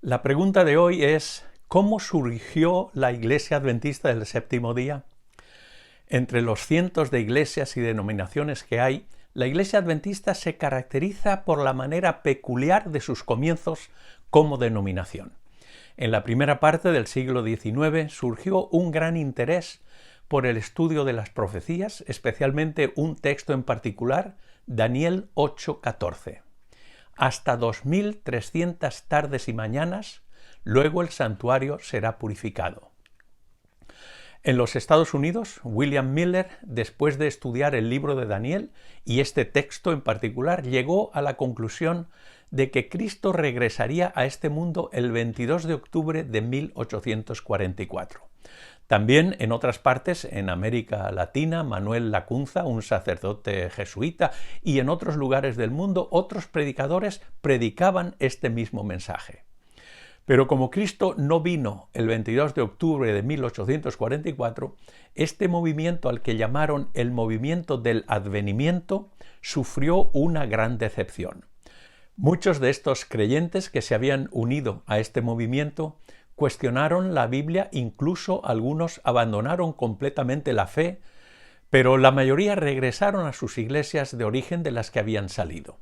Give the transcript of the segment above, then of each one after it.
La pregunta de hoy es, ¿cómo surgió la Iglesia Adventista del Séptimo Día? Entre los cientos de iglesias y denominaciones que hay, la Iglesia Adventista se caracteriza por la manera peculiar de sus comienzos como denominación. En la primera parte del siglo XIX surgió un gran interés por el estudio de las profecías, especialmente un texto en particular, Daniel 8:14. Hasta 2300 tardes y mañanas, luego el santuario será purificado. En los Estados Unidos, William Miller, después de estudiar el libro de Daniel y este texto en particular, llegó a la conclusión de que Cristo regresaría a este mundo el 22 de octubre de 1844. También en otras partes, en América Latina, Manuel Lacunza, un sacerdote jesuita, y en otros lugares del mundo, otros predicadores predicaban este mismo mensaje. Pero como Cristo no vino el 22 de octubre de 1844, este movimiento al que llamaron el movimiento del advenimiento sufrió una gran decepción. Muchos de estos creyentes que se habían unido a este movimiento cuestionaron la Biblia, incluso algunos abandonaron completamente la fe, pero la mayoría regresaron a sus iglesias de origen de las que habían salido.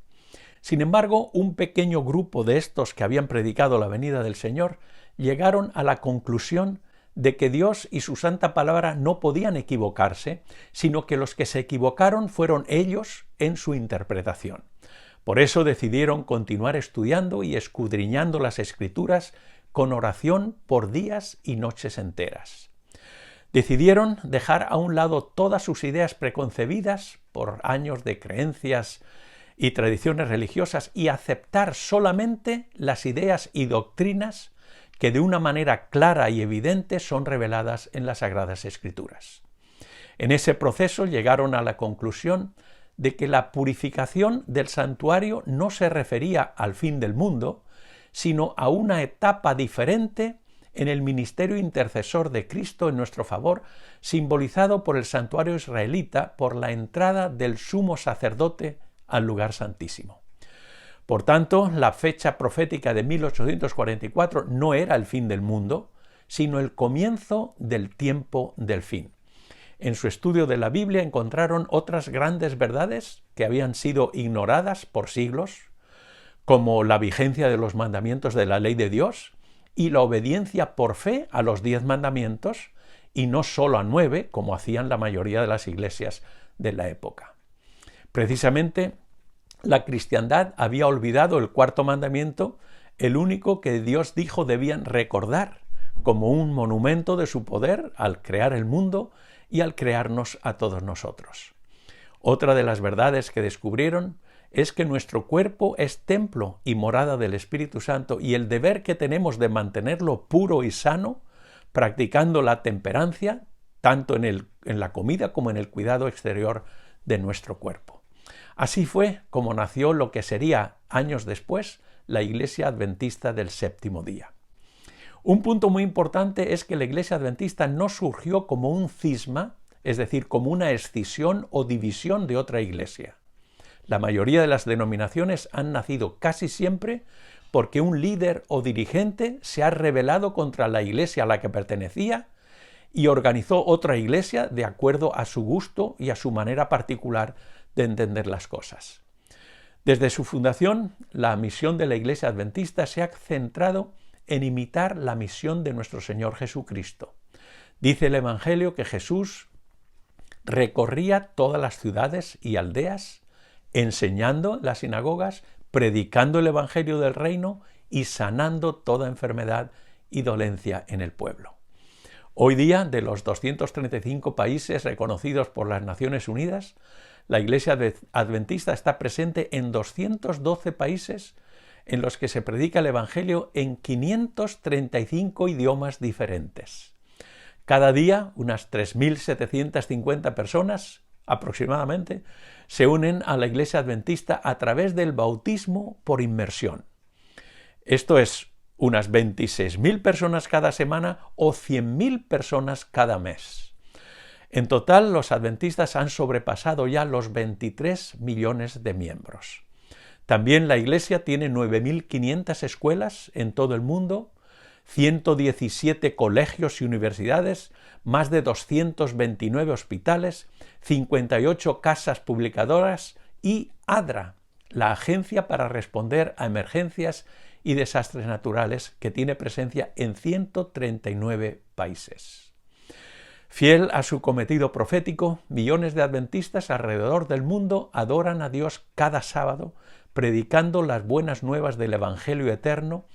Sin embargo, un pequeño grupo de estos que habían predicado la venida del Señor llegaron a la conclusión de que Dios y su santa palabra no podían equivocarse, sino que los que se equivocaron fueron ellos en su interpretación. Por eso decidieron continuar estudiando y escudriñando las Escrituras con oración por días y noches enteras. Decidieron dejar a un lado todas sus ideas preconcebidas por años de creencias y tradiciones religiosas y aceptar solamente las ideas y doctrinas que de una manera clara y evidente son reveladas en las Sagradas Escrituras. En ese proceso llegaron a la conclusión de que la purificación del santuario no se refería al fin del mundo, sino a una etapa diferente en el ministerio intercesor de Cristo en nuestro favor, simbolizado por el santuario israelita por la entrada del sumo sacerdote al lugar santísimo. Por tanto, la fecha profética de 1844 no era el fin del mundo, sino el comienzo del tiempo del fin. En su estudio de la Biblia encontraron otras grandes verdades que habían sido ignoradas por siglos, como la vigencia de los mandamientos de la ley de Dios y la obediencia por fe a los 10 mandamientos, y no solo a 9, como hacían la mayoría de las iglesias de la época. Precisamente, la cristiandad había olvidado el 4º mandamiento, el único que Dios dijo debían recordar, como un monumento de su poder al crear el mundo y al crearnos a todos nosotros. Otra de las verdades que descubrieron es que nuestro cuerpo es templo y morada del Espíritu Santo y el deber que tenemos de mantenerlo puro y sano, practicando la temperancia, tanto en la comida como en el cuidado exterior de nuestro cuerpo. Así fue como nació lo que sería, años después, la Iglesia Adventista del Séptimo Día. Un punto muy importante es que la Iglesia Adventista no surgió como un cisma, es decir, como una escisión o división de otra iglesia. La mayoría de las denominaciones han nacido casi siempre porque un líder o dirigente se ha rebelado contra la iglesia a la que pertenecía y organizó otra iglesia de acuerdo a su gusto y a su manera particular de entender las cosas. Desde su fundación, la misión de la Iglesia Adventista se ha centrado en imitar la misión de nuestro Señor Jesucristo. Dice el Evangelio que Jesús recorría todas las ciudades y aldeas, enseñando en las sinagogas, predicando el Evangelio del reino y sanando toda enfermedad y dolencia en el pueblo. Hoy día, de los 235 países reconocidos por las Naciones Unidas, la Iglesia Adventista está presente en 212 países en los que se predica el Evangelio en 535 idiomas diferentes. Cada día, unas 3.750 personas aproximadamente se unen a la Iglesia Adventista a través del bautismo por inmersión. Esto es unas 26.000 personas cada semana o 100.000 personas cada mes. En total, los adventistas han sobrepasado ya los 23 millones de miembros. También la Iglesia tiene 9.500 escuelas en todo el mundo, 117 colegios y universidades, más de 229 hospitales, 58 casas publicadoras y ADRA, la Agencia para Responder a Emergencias y Desastres Naturales, que tiene presencia en 139 países. Fiel a su cometido profético, millones de adventistas alrededor del mundo adoran a Dios cada sábado, predicando las buenas nuevas del Evangelio eterno,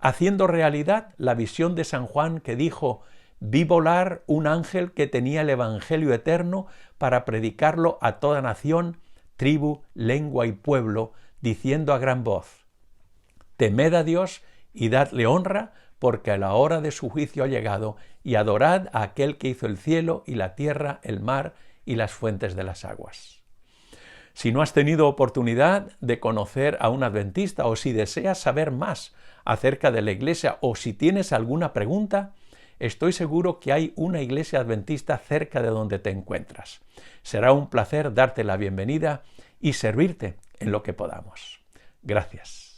haciendo realidad la visión de San Juan que dijo: «Vi volar un ángel que tenía el Evangelio eterno para predicarlo a toda nación, tribu, lengua y pueblo, diciendo a gran voz: temed a Dios y dadle honra, porque la hora de su juicio ha llegado, y adorad a aquel que hizo el cielo y la tierra, el mar y las fuentes de las aguas». Si no has tenido oportunidad de conocer a un adventista, o si deseas saber más acerca de la Iglesia, o si tienes alguna pregunta, estoy seguro que hay una iglesia adventista cerca de donde te encuentras. Será un placer darte la bienvenida y servirte en lo que podamos. Gracias.